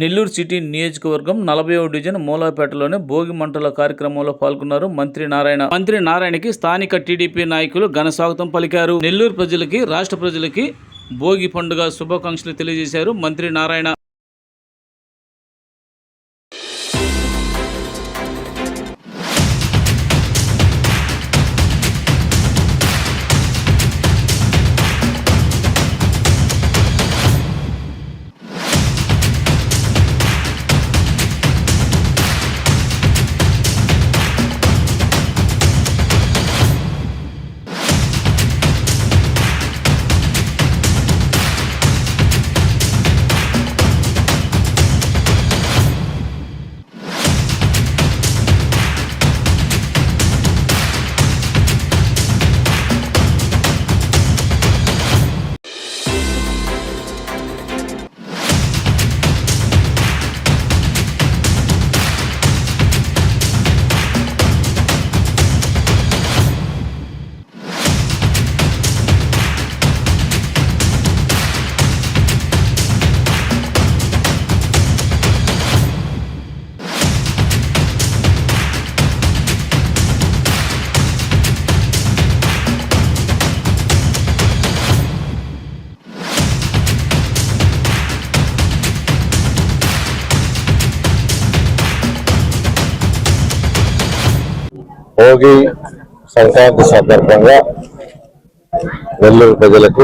Nellore city నియోజకవర్గం 40వ division మూలాపేటలోని Bhogi మంటల కార్యక్రమంలో పాల్గొన్నారు మంత్రి నారాయణ. మంత్రి నారాయణకి స్థానిక టీడీపీ నాయకులు ఘన స్వాగతం పలికారు. నెల్లూరు ప్రజలకి, రాష్ట్ర ప్రజలకి భోగి పండుగ శుభాకాంక్షలు తెలియజేశారు మంత్రి నారాయణ. భోగి సంక్రాంతి సందర్భంగా నెల్లూరు ప్రజలకు,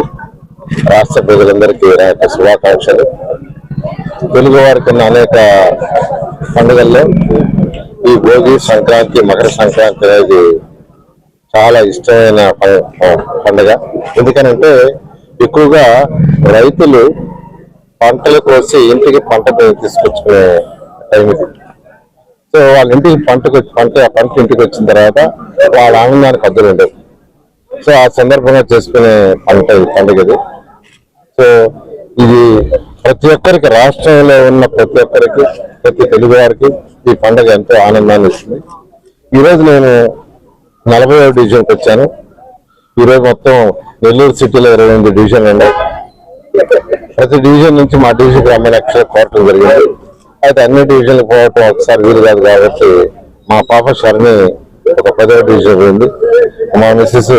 రాష్ట్ర ప్రజలందరికీ నా యొక్క శుభాకాంక్షలు. తెలుగు వారికి ఉన్న అనేక పండుగల్లో ఈ భోగి, సంక్రాంతి, మకర సంక్రాంతి అనేది చాలా ఇష్టమైన పండుగ. ఎందుకనంటే ఎక్కువగా రైతులు పంటలు కోసి ఇంటికి పంట తీసుకొచ్చుకునే టైం ఇది. సో వాళ్ళ ఇంటికి పంట ఇంటికి వచ్చిన తర్వాత వాళ్ళ ఆనందానికి హద్దులు ఉండవు. సో ఆ సందర్భంగా చేసుకునే పండుగ ఇది. సో ఇది ప్రతి ఒక్కరికి, రాష్ట్రంలో ఉన్న ప్రతి ఒక్కరికి, ప్రతి తెలుగు వారికి ఈ పండుగ ఎంతో ఆనందాన్ని ఇస్తుంది. ఈరోజు నేను 40వ డివిజన్కి వచ్చాను. ఈరోజు మొత్తం నెల్లూరు సిటీలో 28 డివిజన్లు ఉన్నాయి. ప్రతి డివిజన్ నుంచి మా డివిజన్కి రమ్మని కోరటం జరిగింది. అయితే అన్ని డివిజన్లు పోవటం ఒకసారి వీలు కాదు కాబట్టి మా పాప శరణి ఒక 10వ డివిజన్ పోయింది. మా మిస్సెస్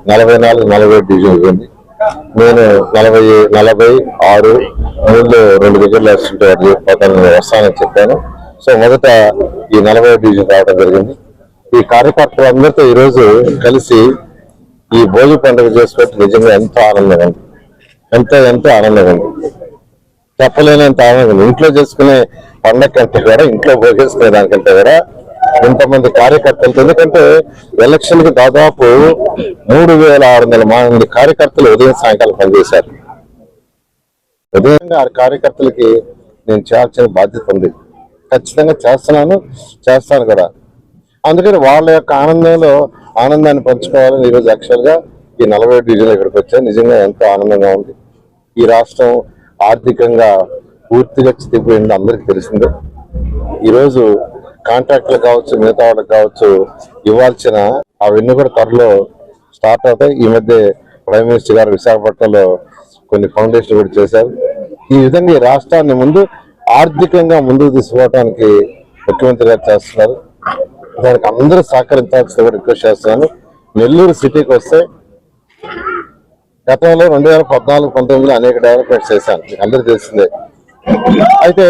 44, 47 డివిజన్ పోయింది. నేను 46 మూడులో 2 దగ్గరలో వస్తానని చెప్పాను. సో మొదట ఈ 40వ డివిజన్ రావడం జరిగింది. ఈ కార్యకర్తలందరితో ఈరోజు కలిసి ఈ భోగి పండుగ చేసుకుంటే నిజంగా ఎంతో ఆనందంగా ఉంది. ఎంతో ఆనందంగా ఉంది, చెప్పలేనంత ఆనందం. ఇంట్లో చేసుకునే పండగ కంటే కూడా, ఇంట్లో భోగేసుకునే దానికంటే కూడా ఇంతమంది కార్యకర్తలతో, ఎందుకంటే ఎలక్షన్ కి దాదాపు 3600 మంది కార్యకర్తలు ఉదయం సాయంకాలం పనిచేశారు. ఉదయంగా ఆ కార్యకర్తలకి నేను చేయాల్సిన బాధ్యత ఉంది. ఖచ్చితంగా చేస్తాను కూడా. అందుకని వాళ్ళ యొక్క ఆనందాన్ని పంచుకోవాలని ఈరోజు యాక్చువల్గా ఈ 40వ డివిజన్ ఇక్కడికి వచ్చాను. నిజంగా ఎంతో ఆనందంగా ఉంది. ఈ రాష్ట్రం ఆర్థికంగా పూర్తిగా చితికిపోయింది, అందరికి తెలిసిందే. ఈరోజు కాంట్రాక్టులు కావచ్చు, మిగతా వాళ్ళకి కావచ్చు ఇవ్వాల్సిన అవన్నీ కూడా త్వరలో స్టార్ట్ అవుతాయి. ఈ మధ్య ప్రైమ్ మినిస్టర్ గారు విశాఖపట్నంలో కొన్ని ఫౌండేషన్ కూడా చేశారు. ఈ విధంగా ఈ రాష్ట్రాన్ని ఆర్థికంగా ముందుకు తీసుకోవడానికి ముఖ్యమంత్రి గారు చేస్తున్నారు. దానికి అందరూ సహకరించాల్సిన కూడా రిక్వెస్ట్ చేస్తున్నాను. నెల్లూరు సిటీకి వస్తే గతంలో 2014-19లో అనేక డెవలప్మెంట్స్ చేశాను, మీకు అందరూ తెలిసిందే. అయితే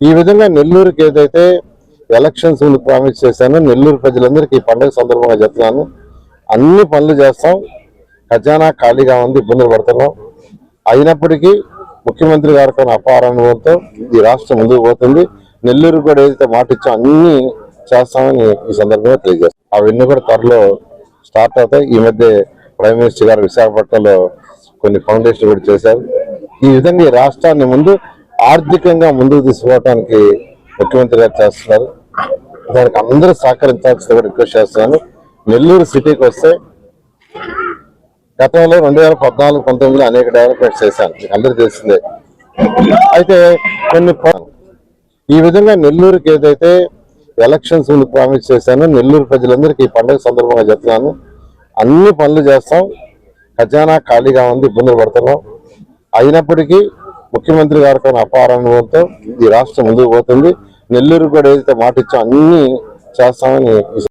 ఈ విధంగా నెల్లూరుకి ఏదైతే ఎలక్షన్స్ ముందు ప్రామిస్ చేశానో నెల్లూరు ప్రజలందరికీ ఈ పండుగ సందర్భంగా చెప్తున్నాను. అన్ని పనులు చేస్తాం. ఖజానా ఖాళీగా ఉంది, ఇబ్బందులు పడుతున్నాం. అయినప్పటికీ ముఖ్యమంత్రి గారితో అపార అనుభవంతో ఈ రాష్ట్రం ముందుకు పోతుంది. నెల్లూరు కూడా ఏదైతే మాట ఇచ్చో అన్ని చేస్తామని ఈ సందర్భంగా తెలియజేస్తాం. అవన్నీ కూడా త్వరలో స్టార్ట్ అవుతాయి. ఈ మధ్య ప్రైమ్ మినిస్టర్ గారు విశాఖపట్నంలో కొన్ని ఫౌండేషన్ కూడా చేశారు. ఈ విధంగా ఈ రాష్ట్రాన్ని ఆర్థికంగా ముందుకు తీసుకోవడానికి ముఖ్యమంత్రి గారు చేస్తున్నారు. దానికి అందరూ సహకరించాల్సిన కూడా రిక్వెస్ట్ చేస్తున్నాను. నెల్లూరు సిటీకి వస్తే గతంలో 2014-19లో అనేక డెవలప్మెంట్స్ చేశాను, మీకు అందరూ తెలిసిందే. అయితే ఈ విధంగా నెల్లూరుకి ఏదైతే ఎలక్షన్స్ ముందు ప్రామిస్ చేశానో నెల్లూరు ప్రజలందరికీ ఈ పండుగ సందర్భంగా చెప్తున్నాను. అన్ని పనులు చేస్తాం. ఖజానా ఖాళీగా ఉంది, ఇబ్బందులు పడుతున్నాం. అయినప్పటికీ ముఖ్యమంత్రి గారికి అపార అనుభవంతో ఈ రాష్ట్రం ముందుకు పోతుంది. నెల్లూరు కూడా ఏదైతే మాట ఇచ్చో అన్ని చేస్తామని